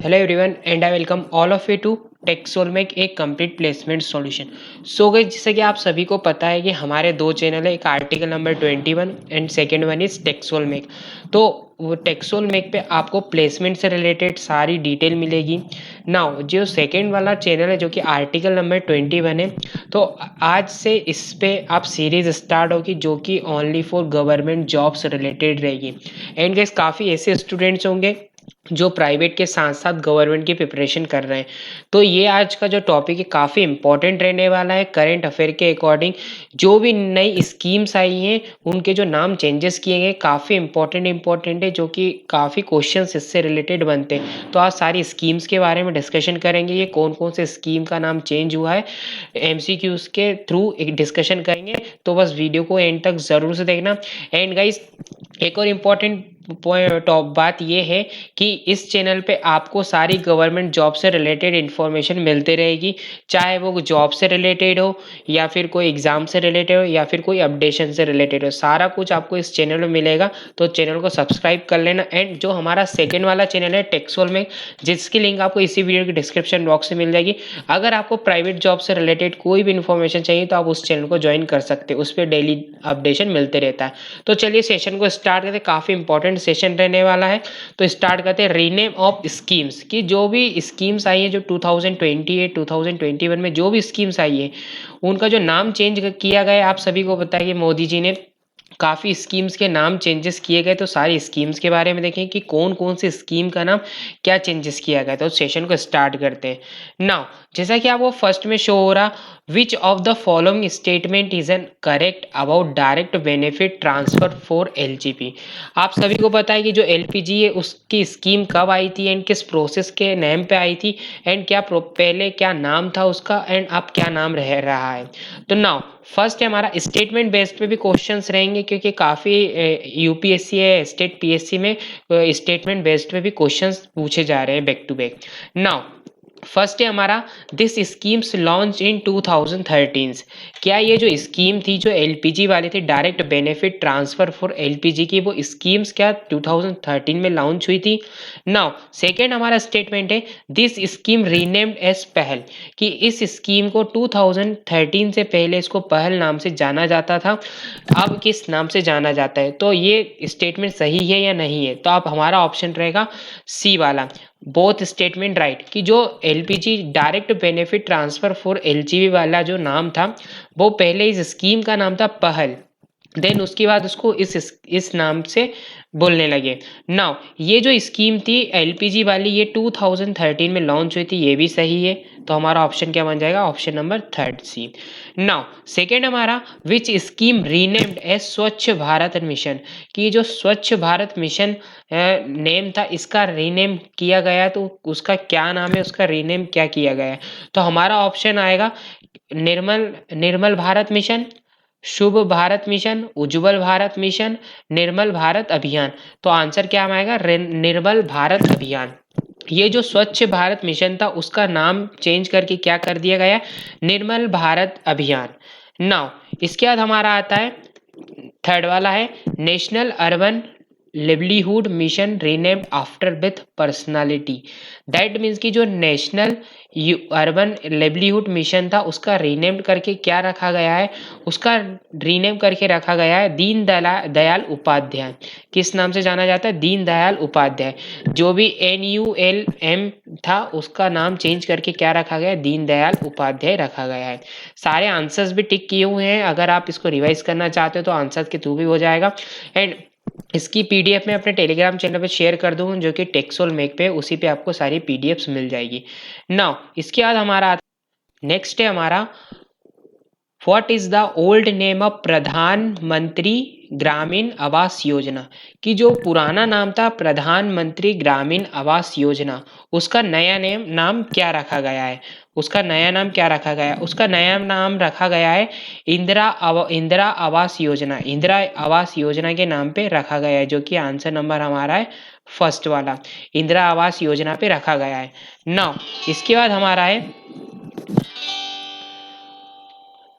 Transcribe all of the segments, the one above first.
Hello everyone and I welcome all of you to टेक्सोलमेक एक complete placement solution. So guys, जैसे कि आप सभी को पता है कि हमारे दो चैनल है, एक article number 21 and second one is टेक्सोलमेक। तो वो टेक्सोलमेक पे आपको प्लेसमेंट से रिलेटेड सारी डिटेल मिलेगी। नाउ जो सेकंड वाला चैनल है जो कि आर्टिकल नंबर 21 है, तो आज से इस पे आप सीरीज स्टार्ट होगी जो कि only for government jobs related रहेगी। एंड गाइस, काफ़ी ऐसे स्टूडेंट्स होंगे जो प्राइवेट के साथ साथ गवर्नमेंट की प्रिपरेशन कर रहे हैं। तो ये आज का जो टॉपिक है काफ़ी इंपॉर्टेंट रहने वाला है। करंट अफेयर के अकॉर्डिंग जो भी नई स्कीम्स आई हैं उनके जो नाम चेंजेस किए गए काफ़ी इंपॉर्टेंट है, जो कि काफ़ी क्वेश्चंस इससे रिलेटेड बनते हैं। तो आज सारी स्कीम्स के बारे में डिस्कशन करेंगे, ये कौन कौन से स्कीम का नाम चेंज हुआ है, एमसीक्यूज के थ्रू एक डिस्कशन करेंगे। तो बस वीडियो को एंड तक ज़रूर से देखना। एंड गाइस, एक और इम्पॉर्टेंट टॉप बात यह है कि इस चैनल पे आपको सारी गवर्नमेंट जॉब से रिलेटेड इन्फॉर्मेशन मिलती रहेगी, चाहे वो जॉब से रिलेटेड हो या फिर कोई एग्ज़ाम से रिलेटेड हो या फिर कोई अपडेशन से रिलेटेड हो, सारा कुछ आपको इस चैनल में मिलेगा। तो चैनल को सब्सक्राइब कर लेना। एंड जो हमारा सेकेंड वाला चैनल है टेक्सोल में, जिसकी लिंक आपको इसी वीडियो के डिस्क्रिप्शन बॉक्स से मिल जाएगी। अगर आपको प्राइवेट जॉब से रिलेटेड कोई भी इन्फॉर्मेशन चाहिए तो आप उस चैनल को ज्वाइन कर सकते हैं, उस पर डेली अपडेशन मिलते रहता है। तो चलिए सेशन को स्टार्ट करते, काफ़ी इंपॉर्टेंट सेशन रहने वाला है। तो स्टार्ट करते हैं रीनेम ऑफ स्कीम्स की। जो भी स्कीम्स आई है जो 2028 2021 में जो भी स्कीम्स आई है उनका जो नाम चेंज किया गया है, आप सभी को पता है कि मोदी जी ने काफ़ी स्कीम्स के नाम चेंजेस किए गए। तो सारी स्कीम्स के बारे में देखें कि कौन कौन सी स्कीम का नाम क्या चेंजेस किया गया। तो सेशन को स्टार्ट करते हैं नाउ। जैसा कि आपको फर्स्ट में शो हो रहा, which of the following statement is an correct about direct benefit transfer for LGP. आप सभी को पता है कि जो एलपीजी है उसकी स्कीम कब आई थी एंड किस प्रोसेस के नेम पे आई थी, एंड क्या पहले क्या नाम था उसका एंड अब क्या नाम रह रहा है। तो नाउ फर्स्ट है हमारा स्टेटमेंट बेस्ड पे भी क्वेश्चंस रहेंगे, क्योंकि काफ़ी यूपीएससी है, स्टेट पीएससी में स्टेटमेंट बेस्ड पे भी क्वेश्चंस पूछे जा रहे हैं back to back. Now first है हमारा, दिस स्कीम्स लॉन्च इन 2013। क्या ये जो स्कीम थी जो एलपीजी वाले थे, direct benefit transfer for LPG की, वो स्कीम्स क्या 2013 में लॉन्च हुई थी। नाउ सेकेंड हमारा स्टेटमेंट है, दिस स्कीम रीनेम्ड एज पहल, कि इस स्कीम को 2013 से पहले इसको पहल नाम से जाना जाता था, अब किस नाम से जाना जाता है। तो ये स्टेटमेंट सही है या नहीं है। तो आप हमारा ऑप्शन रहेगा सी वाला, बोथ स्टेटमेंट राइट, कि जो LPG direct benefit transfer for LGB वाला जो नाम था वो पहले इस स्कीम का नाम था पहल, देन उसके बाद उसको इस नाम से बोलने लगे। नाउ ये जो स्कीम थी एलपीजी वाली ये 2013 में लॉन्च हुई थी, ये भी सही है। तो हमारा ऑप्शन क्या बन जाएगा, option number third C. Now second हमारा, विच स्कीम रीनेम्ड एज स्वच्छ भारत मिशन, कि जो स्वच्छ भारत मिशन नेम था इसका रीनेम किया गया, तो उसका क्या नाम है, उसका रीनेम क्या किया गया है। तो हमारा ऑप्शन आएगा निर्मल निर्मल भारत मिशन, शुभ भारत मिशन, उज्जवल भारत मिशन, निर्मल भारत अभियान। तो आंसर क्या आएगा, निर्मल भारत अभियान। ये जो स्वच्छ भारत मिशन था उसका नाम चेंज करके क्या कर दिया गया, निर्मल भारत अभियान। नाउ इसके बाद हमारा आता है थर्ड वाला है, national urban livelihood mission renamed after with personality. That means कि जो नेशनल अर्बन लिवलीहुड मिशन था उसका रीनेम्ड करके क्या रखा गया है, उसका रीनेम करके रखा गया है दीन दयाल उपाध्याय। किस नाम से जाना जाता है, दीन दयाल उपाध्याय। जो भी NULM था उसका नाम चेंज करके क्या रखा गया है, दीन दयाल उपाध्याय रखा गया है। सारे आंसर्स भी टिक किए हुए हैं, अगर आप इसको रिवाइज करना चाहते हो तो आंसर के थ्रू भी हो जाएगा। एंड इसकी पीडीएफ में अपने टेलीग्राम चैनल पे शेयर कर दूँ जो कि टेक्सोल मेक पे, उसी पे आपको सारी पीडीएफ्स मिल जाएगी। नाउ इसके बाद हमारा नेक्स्ट है हमारा, what is the old name of प्रधानमंत्री ग्रामीण आवास योजना, कि जो पुराना नाम था प्रधानमंत्री ग्रामीण आवास योजना उसका नया नाम क्या रखा गया है, उसका नया नाम क्या रखा गया है, उसका नया नाम रखा गया है इंदिरा आवास योजना, इंदिरा आवास योजना के नाम पे रखा गया है, जो कि आंसर नंबर हमारा है फर्स्ट वाला, इंदिरा आवास योजना पे रखा गया है। नाउ इसके बाद हमारा है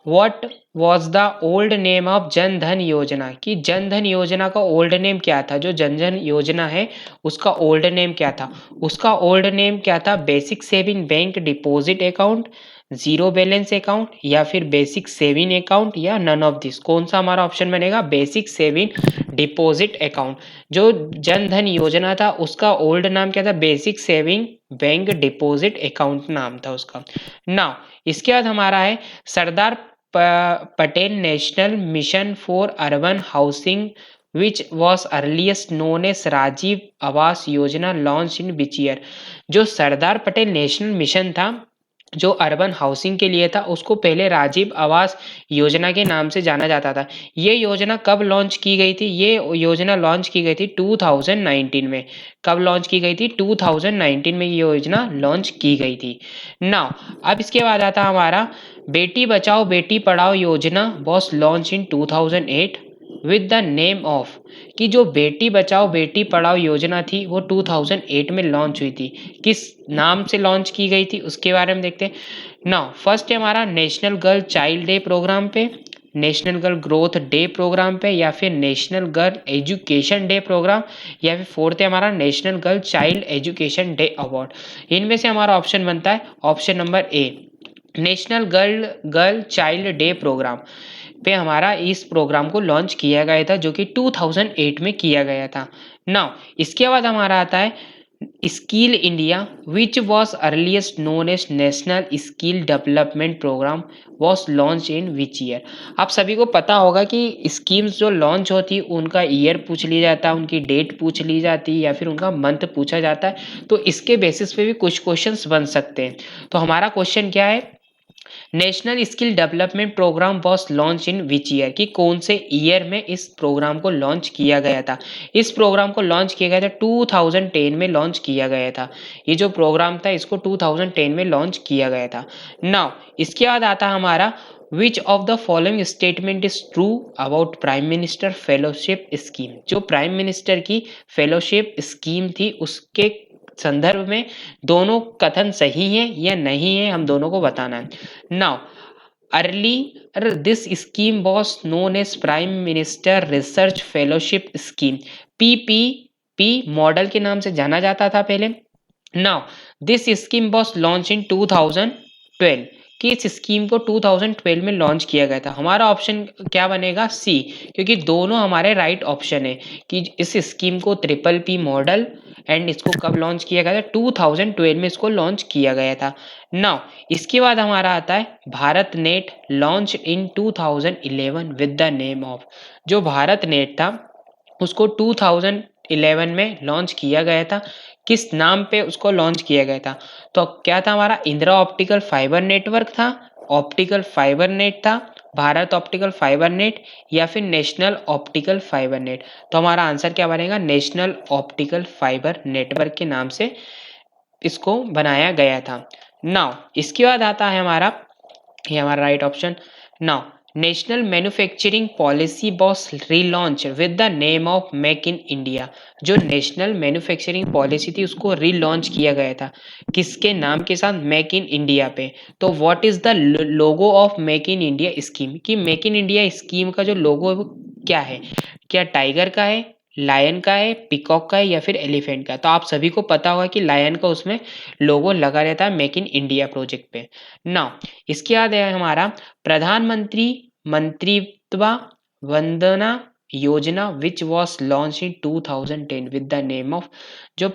what was the old name of Jan Dhan योजना, कि जन धन योजना का ओल्ड नेम क्या था, जो जन धन योजना है उसका ओल्ड नेम क्या था, उसका ओल्ड नेम क्या था, basic saving bank deposit account, zero balance account, या फिर बेसिक सेविंग अकाउंट, या नन ऑफ दिस। कौन सा हमारा ऑप्शन बनेगा, बेसिक सेविंग डिपॉजिट अकाउंट। जो जन धन योजना था उसका ओल्ड नाम क्या था, basic saving bank deposit account नाम था उसका। नाउ इसके बाद हमारा है Sardar Patel national mission for urban housing which was earliest known as Rajiv Awas Yojana launch in which year. जो सरदार पटेल नेशनल मिशन था जो अर्बन हाउसिंग के लिए था उसको पहले राजीव आवास योजना के नाम से जाना जाता था। ये योजना कब लॉन्च की गई थी, ये योजना लॉन्च की गई थी 2019 में। कब लॉन्च की गई थी, 2019 में ये योजना लॉन्च की गई थी। नाउ अब इसके बाद आता हमारा बेटी बचाओ बेटी पढ़ाओ योजना was launch in 2008 with the name of, कि जो बेटी बचाओ बेटी पढ़ाओ योजना थी वो 2008 में लॉन्च हुई थी, किस नाम से लॉन्च की गई थी उसके बारे में देखते हैं। नाउ फर्स्ट है हमारा national girl child day programme पे, national girl growth day programme पे, या फिर national girl education day programme, या फिर फोर्थ है हमारा national girl child education day award. इनमें से हमारा ऑप्शन बनता है option number A, national girl child day programme पे हमारा इस प्रोग्राम को लॉन्च किया गया था जो कि 2008 में किया गया था। नाउ इसके बाद हमारा आता है Skill India which was earliest known as National Skill Development Programme was launch in which year. आप सभी को पता होगा कि स्कीम्स जो लॉन्च होती उनका ईयर पूछ लिया जाता है, उनकी डेट पूछ ली जाती है, या फिर उनका मंथ पूछा जाता है। तो इसके बेसिस पे भी कुछ क्वेश्चंस बन सकते हैं। तो हमारा क्वेश्चन क्या है, National Skill Development Programme was launch in which year, कि कौन से ईयर में इस प्रोग्राम को लॉन्च किया गया था। इस प्रोग्राम को लॉन्च किया गया था 2010 में लॉन्च किया गया था। ये जो प्रोग्राम था इसको 2010 में लॉन्च किया गया था। नाउ इसके बाद आता है हमारा which of the following statement is true about prime minister fellowship scheme. जो प्राइम मिनिस्टर की फेलोशिप स्कीम थी उसके संदर्भ में दोनों कथन सही है या नहीं है, हम दोनों को बताना है। Now early this scheme was known as prime minister research fellowship scheme, PPP model के नाम से जाना जाता था पहले। Now this scheme was launch in 2012, कि इस स्कीम को 2012 में लॉन्च किया गया था। हमारा ऑप्शन क्या बनेगा, सी, क्योंकि दोनों हमारे राइट ऑप्शन है कि इस स्कीम को ट्रिपल पी मॉडल एंड इसको कब लॉन्च किया गया था, 2012 में इसको लॉन्च किया गया था। नाउ इसके बाद हमारा आता है Bharat net launch in 2011 with the name of. जो भारत नेट था उसको 2011 में लॉन्च किया गया था, किस नाम पे उसको लॉन्च किया गया था, तो क्या था हमारा, इंदिरा ऑप्टिकल फाइबर नेटवर्क था, ऑप्टिकल फाइबर नेट था, भारत ऑप्टिकल फाइबर नेट, या फिर नेशनल ऑप्टिकल फाइबर नेट। तो हमारा आंसर क्या बनेगा, नेशनल ऑप्टिकल फाइबर नेटवर्क के नाम से इसको बनाया गया था। नाउ इसके बाद आता है हमारा, ये हमारा right option. Now national manufacturing policy was relaunch with the name of make in India. जो नेशनल मैन्युफैक्चरिंग पॉलिसी थी उसको रीलॉन्च किया गया था, किसके नाम के साथ, मेक इन इंडिया पे। तो what is the logo of make in India scheme, कि मेक इन इंडिया स्कीम का जो लोगो है वो क्या है, क्या टाइगर का है, लायन का है, पिकॉक का है, या फिर एलिफेंट का। तो आप सभी को पता होगा कि लायन का उसमें लोगो लगा रहता है मेक इन इंडिया प्रोजेक्ट पे। नाउ इसके बाद है हमारा प्रधानमंत्री मंत्रित्व Vandana Yojana which was launch in 2010 with the name of. जो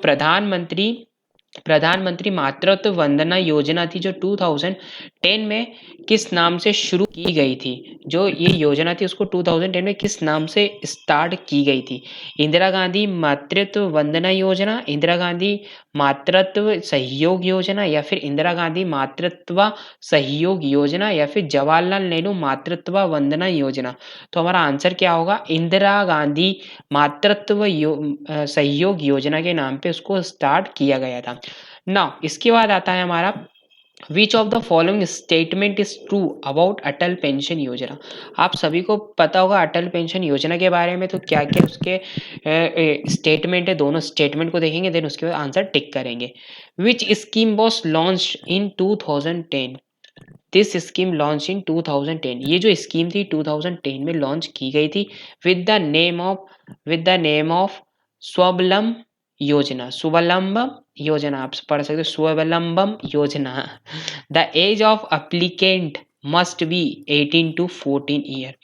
प्रधानमंत्री मातृत्व वंदना योजना थी जो 2010 में किस नाम से शुरू की गई थी, जो ये योजना थी उसको 2010 में किस नाम से स्टार्ट की गई थी, इंदिरा गांधी मातृत्व वंदना योजना, इंदिरा गांधी मातृत्व सहयोग योजना, या फिर इंदिरा गांधी मातृत्व सहयोग योजना, या फिर जवाहरलाल नेहरू मातृत्व वंदना योजना। तो हमारा आंसर क्या होगा, इंदिरा गांधी मातृत्व सहयोग योजना के नाम पे उसको स्टार्ट किया गया था। नाउ इसके बाद आता है हमारा which of the following statement is true about Atal pension योजना। आप सभी को पता होगा अटल पेंशन योजना के बारे में, तो क्या क्या उसके स्टेटमेंट है, दोनों स्टेटमेंट को देखेंगे देन उसके बाद आंसर टिक करेंगे। विच scheme was launch in 2010, this scheme launch in 2010। ये जो स्कीम थी 2010 में लॉन्च की गई थी with the name of Swavalamb Yojana. Swavalambam Yojana आप पढ़ सकते हो, Swavalambam Yojana. The age of applicant must be 18 to 14 year.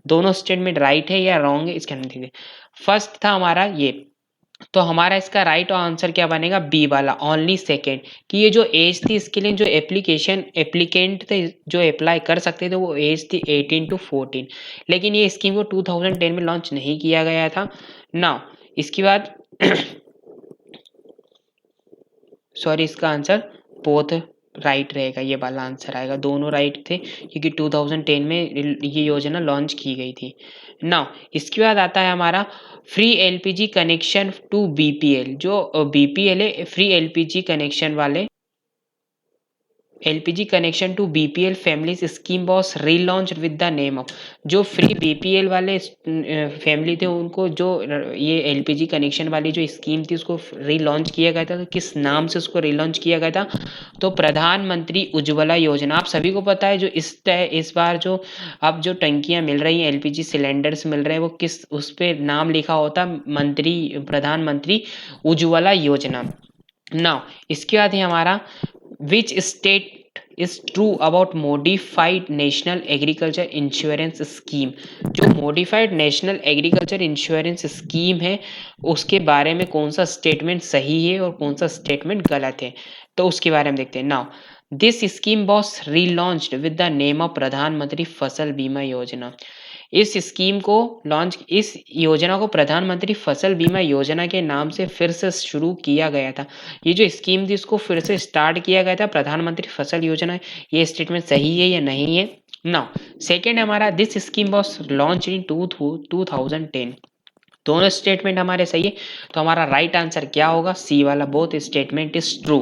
दोनों स्टेटमेंट राइट है या रॉन्ग है इसके अंदर देखिए। फर्स्ट था हमारा ये, तो हमारा इसका राइट आंसर क्या बनेगा, बी वाला ओनली सेकेंड, कि ये जो एज थी इसके लिए जो एप्लीकेंट थे जो अप्लाई कर सकते थे वो एज थी 18 to 14, लेकिन ये स्कीम को 2010 में लॉन्च नहीं किया गया था ना। इसके बाद सॉरी इसका आंसर बोथ राइट रहेगा, ये वाला आंसर आएगा, दोनों राइट थे क्योंकि 2010 में ये योजना लॉन्च की गई थी ना। इसके बाद आता है हमारा free LPG connection to BPL. जो बीपीएल है फ्री एलपीजी कनेक्शन वाले, LPG connection to BPL families scheme was relaunch with the name of. जो फ्री बीपीएल वाले फैमिली थे उनको जो ये एलपीजी कनेक्शन वाली जो स्कीम थी उसको रीलॉन्च किया गया था, तो किस नाम से उसको रीलॉन्च किया गया था, तो प्रधानमंत्री उज्ज्वला योजना। आप सभी को पता है जो इस बार जो अब जो टंकियां मिल रही हैं एलपीजी सिलेंडर्स मिल रहे हैं वो किस उस पर नाम लिखा होता, प्रधानमंत्री उज्ज्वला योजना। नाउ इसके बाद है हमारा Which state is true about modified national agriculture insurance scheme। जो modified national agriculture insurance scheme है उसके बारे में कौन सा स्टेटमेंट सही है और कौन सा स्टेटमेंट गलत है, तो उसके बारे में देखते हैं। Now this scheme was relaunched with the name of प्रधानमंत्री फसल बीमा योजना। इस स्कीम को इस योजना को प्रधानमंत्री फसल बीमा योजना के नाम से फिर से शुरू किया गया था। ये जो स्कीम थी उसको फिर से स्टार्ट किया गया था प्रधानमंत्री फसल योजना। ये स्टेटमेंट सही है या नहीं है। नाउ सेकेंड हमारा दिस स्कीम वॉज लॉन्च इन 2010। दोनों स्टेटमेंट हमारे सही है, तो हमारा राइट आंसर क्या होगा, सी वाला, both statement is true.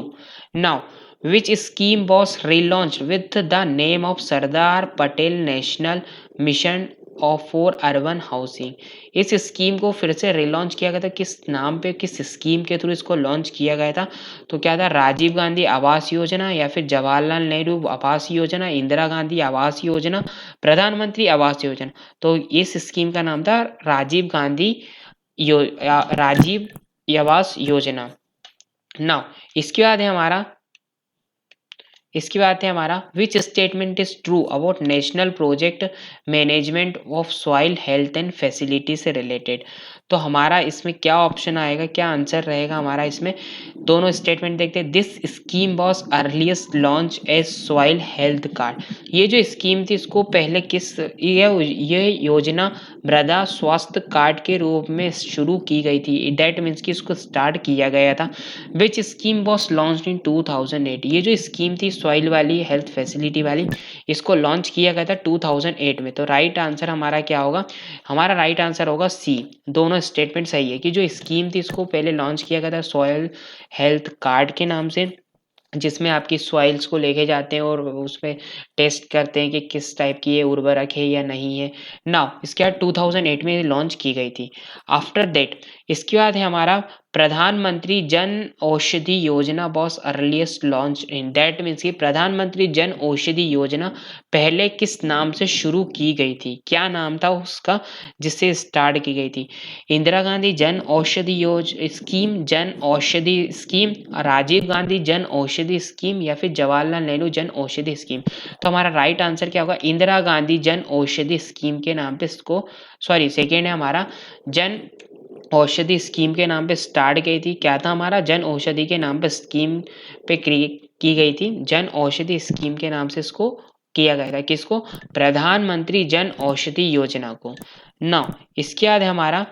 Now which scheme was relaunch with the name of Sardar Patel national mission of for urban housing. इस स्कीम को फिर से रिलॉन्च किया गया था, किस नाम पे, किस स्कीम के थ्रू इसको लॉन्च किया गया था, तो क्या था, राजीव गांधी आवास योजना या फिर जवाहरलाल नेहरू आवास योजना, इंदिरा गांधी आवास योजना, प्रधानमंत्री आवास योजना। तो इस स्कीम का नाम था राजीव गांधी राजीव आवास योजना। नाउ इसके बाद है हमारा which statement is true about national project management of soil health and facility से रिलेटेड। तो हमारा इसमें क्या ऑप्शन आएगा, क्या आंसर रहेगा हमारा इसमें, दोनों स्टेटमेंट देखते हैं। This scheme was earliest launch as soil health card. ये जो स्कीम थी इसको पहले ये योजना मृदा स्वास्थ्य कार्ड के रूप में शुरू की गई थी, डेट मीन्स कि इसको स्टार्ट किया गया था। विच स्कीम वॉज लॉन्च इन 2008। ये जो स्कीम थी सॉइल वाली हेल्थ फैसिलिटी वाली, इसको लॉन्च किया गया था 2008 में। तो राइट आंसर हमारा क्या होगा, हमारा राइट आंसर होगा सी। दोनों स्टेटमेंट सही है कि जो स्कीम थी इसको पहले लॉन्च किया गया था सॉइल हेल्थ कार्ड के नाम से, जिसमें आपकी सॉइल्स को लेके जाते हैं और उसमें टेस्ट करते हैं कि किस टाइप की ये उर्वरक है या नहीं है। नाउ इसके बाद 2008 में लॉन्च की गई थी। आफ्टर दैट इसके बाद है हमारा प्रधानमंत्री Jan Aushadhi Yojana was earliest launch in, that means कि प्रधानमंत्री जन औषधि योजना पहले किस नाम से शुरू की गई थी, क्या नाम था उसका जिससे स्टार्ट की गई थी, Indira Gandhi Jan Aushadhi scheme, Jan Aushadhi scheme, Rajiv Gandhi Jan Aushadhi scheme या फिर जवाहरलाल नेहरू जन औषधि स्कीम। तो हमारा राइट आंसर क्या होगा, इंदिरा गांधी जन औषधि स्कीम के नाम पे इसको, सॉरी सेकेंड है हमारा, जन औषधि स्कीम के नाम पे स्टार्ट की थी। क्या था हमारा, जन औषधि के नाम पे स्कीम पे की गई थी, जन औषधि स्कीम के नाम से इसको किया गया था, किसको, प्रधानमंत्री जन औषधि योजना को। नाउ इसके बाद हमारा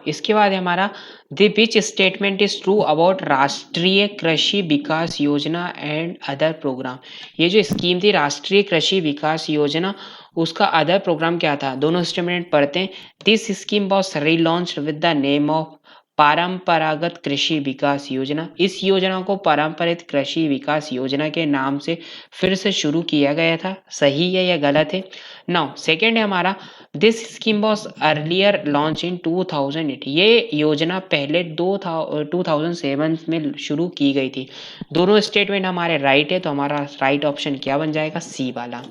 इसके बाद हमारा the which statement is true about राष्ट्रीय कृषि विकास योजना एंड अदर प्रोग्राम। ये जो स्कीम थी राष्ट्रीय कृषि विकास योजना, उसका अदर प्रोग्राम क्या था, दोनों स्टेटमेंट पढ़ते हैं। This scheme was relaunched with the name of परंपरागत कृषि विकास योजना। इस योजना को पारंपरिक कृषि विकास योजना के नाम से फिर से शुरू किया गया था। सही है या गलत है? नाउ सेकेंड है हमारा, this scheme was earlier launch in 2008। ये योजना पहले 2007 में शुरू की गई थी। दोनों स्टेटमेंट हमारे राइट है, तो हमारा राइट ऑप्शन क्या बन जाएगा? सी वाला।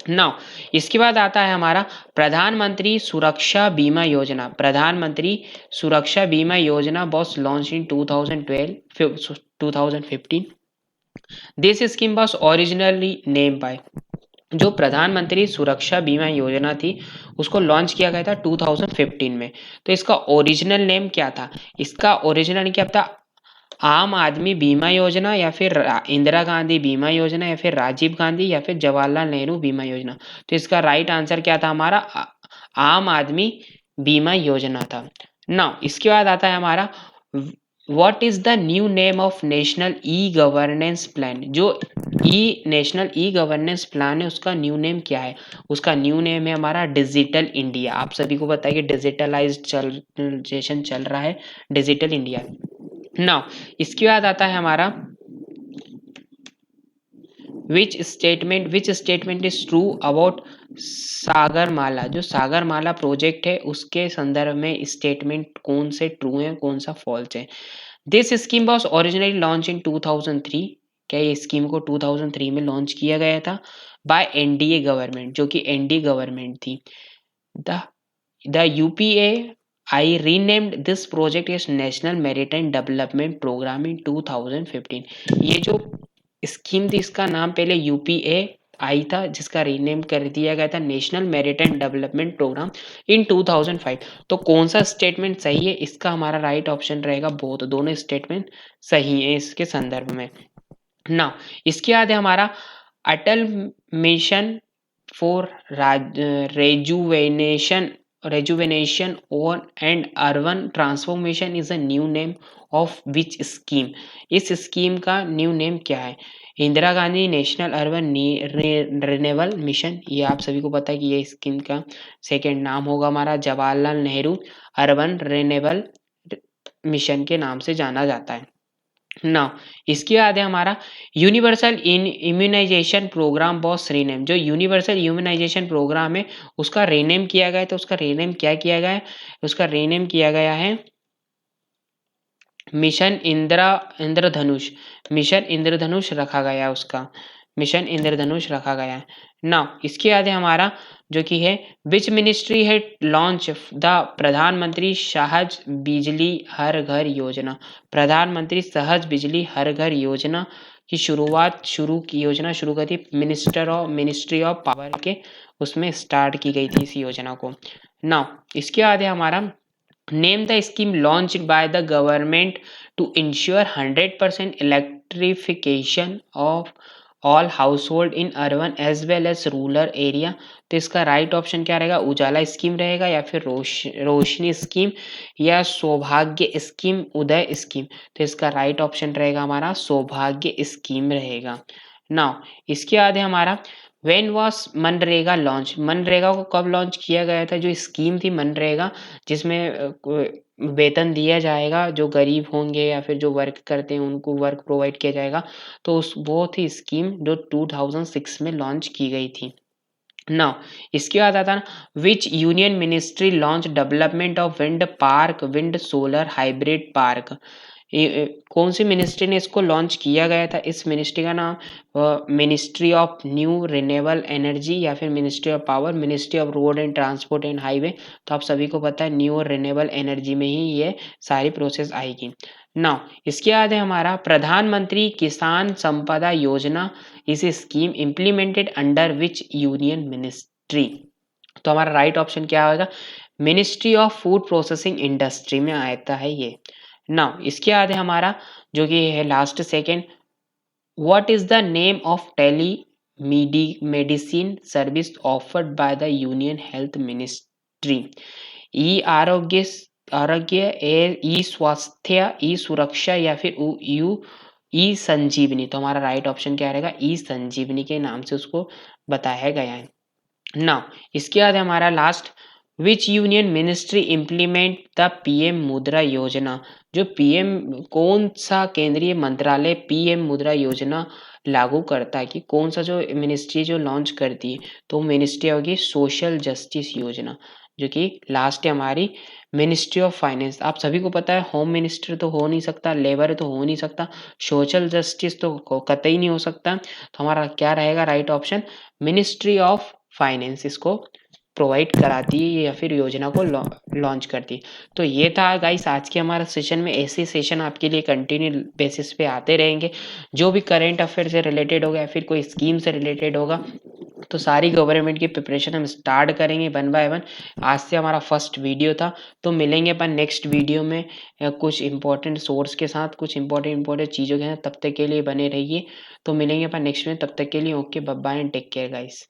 नाउ इसके बाद आता है हमारा प्रधानमंत्री सुरक्षा बीमा योजना। प्रधानमंत्री सुरक्षा बीमा योजना was launch in 2015। This scheme was originally name by, जो प्रधानमंत्री सुरक्षा बीमा योजना थी उसको लॉन्च किया गया था 2015 में। तो इसका ओरिजिनल नेम क्या था? इसका ओरिजिनल क्या था? आम आदमी बीमा योजना, या फिर इंदिरा गांधी बीमा योजना, या फिर राजीव गांधी, या फिर जवाहरलाल नेहरू बीमा योजना। तो इसका राइट आंसर क्या था हमारा? आम आदमी बीमा योजना था। नाउ इसके बाद आता है हमारा what is the new name of national e governance plan. जो नेशनल ई गवर्नेंस प्लान है उसका न्यू नेम क्या है? उसका न्यू नेम है हमारा डिजिटल इंडिया। आप सभी को पता है कि डिजिटलाइजेशन चल रहा है, डिजिटल इंडिया। नाउ इसके बाद आता है हमारा which statement is true about Sagarmala. जो सागरमाला प्रोजेक्ट है उसके संदर्भ में स्टेटमेंट कौन से ट्रू है, कौन सा फॉल्स है? This scheme was originally launch in 2003। क्या ये स्कीम को 2003 में लॉन्च किया गया था? बाय एनडीए गवर्नमेंट, जो कि एनडीए गवर्नमेंट थी। The UPA I renamed this project as National Maritime Development Program in 2015। ये जो स्कीम थी इसका नाम पहले यूपीए आई था, जिसका रीनेम कर दिया गया था नेशनल मैरीटाइम डेवलपमेंट प्रोग्राम इन 2005। तो कौन सा स्टेटमेंट सही है? इसका हमारा राइट ऑप्शन रहेगा बोथ। दोनों स्टेटमेंट सही है इसके संदर्भ में। ना इसके बाद है हमारा Atal mission for rejuvenation on and urban transformation is a new name of which scheme। इस स्कीम का न्यू नेम क्या है? Indira Gandhi national urban renewal mission, ये आप सभी को पता है कि ये स्कीम का सेकेंड नाम होगा हमारा Jawaharlal Nehru urban renewal mission के नाम से जाना जाता है। नाउ इसके बाद है हमारा universal immunisation programme was rename. जो यूनिवर्सल इम्यूनाइजेशन प्रोग्राम है उसका रीनेम किया गया है। तो उसका रीनेम क्या किया गया है? उसका रीनेम किया गया है मिशन इंद्रधनुष। मिशन इंद्रधनुष रखा गया है उसका, मिशन इंद्रधनुष रखा गया है। नाउ इसके बाद है हमारा जो कि है विच मिनिस्ट्री है लॉन्च द प्रधानमंत्री सहज बिजली हर घर योजना। प्रधानमंत्री सहज बिजली हर घर योजना की योजना शुरू की थी मिनिस्ट्री ऑफ पावर के उसमें स्टार्ट की गई थी इस योजना को। नाउ इसके बाद है हमारा name the scheme launch by the government to ensure 100% electrification of all household in urban as well as rural area. तो इसका राइट ऑप्शन क्या रहेगा? उजाला स्कीम रहेगा, या फिर रोशनी स्कीम, या सौभाग्य स्कीम, उदय स्कीम। तो इसका राइट ऑप्शन रहेगा हमारा सौभाग्य स्कीम रहेगा। नाउ इसके बाद है हमारा when was MNREGA launch. MNREGA को कब लॉन्च किया गया था? जो स्कीम थी मनरेगा जिसमें वेतन दिया जाएगा, जो गरीब होंगे या फिर जो वर्क करते हैं उनको वर्क प्रोवाइड किया जाएगा। तो वो थी स्कीम जो 2006 में लॉन्च की गई थी। नाउ इसके बाद आता ना विच union ministry launch development of wind park wind solar hybrid park. कौन सी मिनिस्ट्री ने इसको लॉन्च किया गया था? इस मिनिस्ट्री का नाम ministry of new renewable energy, या फिर ministry of power, ministry of road and transport and highway. तो आप सभी को पता है न्यू रिन्यूएबल एनर्जी में ही ये सारी प्रोसेस आएगी। नाउ इसके बाद है हमारा प्रधानमंत्री किसान संपदा योजना इस scheme implemented under which union ministry. तो हमारा राइट ऑप्शन क्या होगा? Ministry of food processing industry में आता है ये। नाउ इसके बाद है हमारा जो कि है last second, what is the name of telemedicine service offered by the union health ministry. E Arogya e स्वास्थ्य ई सुरक्षा, या फिर यू ई संजीवनी। तो हमारा राइट ऑप्शन क्या रहेगा? ई संजीवनी के नाम से उसको बताया गया है। नाउ इसके बाद हमारा last which union ministry implement the PM मुद्रा योजना। जो पीएम, कौन सा केंद्रीय मंत्रालय पीएम मुद्रा योजना लागू करता है, कि कौन सा जो मिनिस्ट्री जो लॉन्च करती है, तो मिनिस्ट्री होगी सोशल जस्टिस योजना, जो कि लास्ट है हमारी मिनिस्ट्री ऑफ फाइनेंस। आप सभी को पता है होम मिनिस्टर तो हो नहीं सकता, लेबर तो हो नहीं सकता, सोशल जस्टिस तो कतई नहीं हो सकता। तो हमारा क्या रहेगा right option, ministry of finance इसको प्रोवाइड कराती है या फिर योजना को लॉन्च करती है। तो ये था गाइस आज के हमारा सेशन में। ऐसे सेशन आपके लिए कंटिन्यू बेसिस पे आते रहेंगे, जो भी करंट अफेयर से रिलेटेड होगा या फिर कोई स्कीम से रिलेटेड होगा, तो सारी गवर्नमेंट की प्रिपरेशन हम स्टार्ट करेंगे वन बाय वन। आज से हमारा फर्स्ट वीडियो था, तो मिलेंगे अपन नेक्स्ट वीडियो में कुछ इंपॉर्टेंट सोर्स के साथ, कुछ इंपॉर्टेंट चीज़ों के साथ। तब तक के लिए बने रहिए, तो मिलेंगे अपन नेक्स्ट में। तब तक के लिए okay, bye bye and take care guys.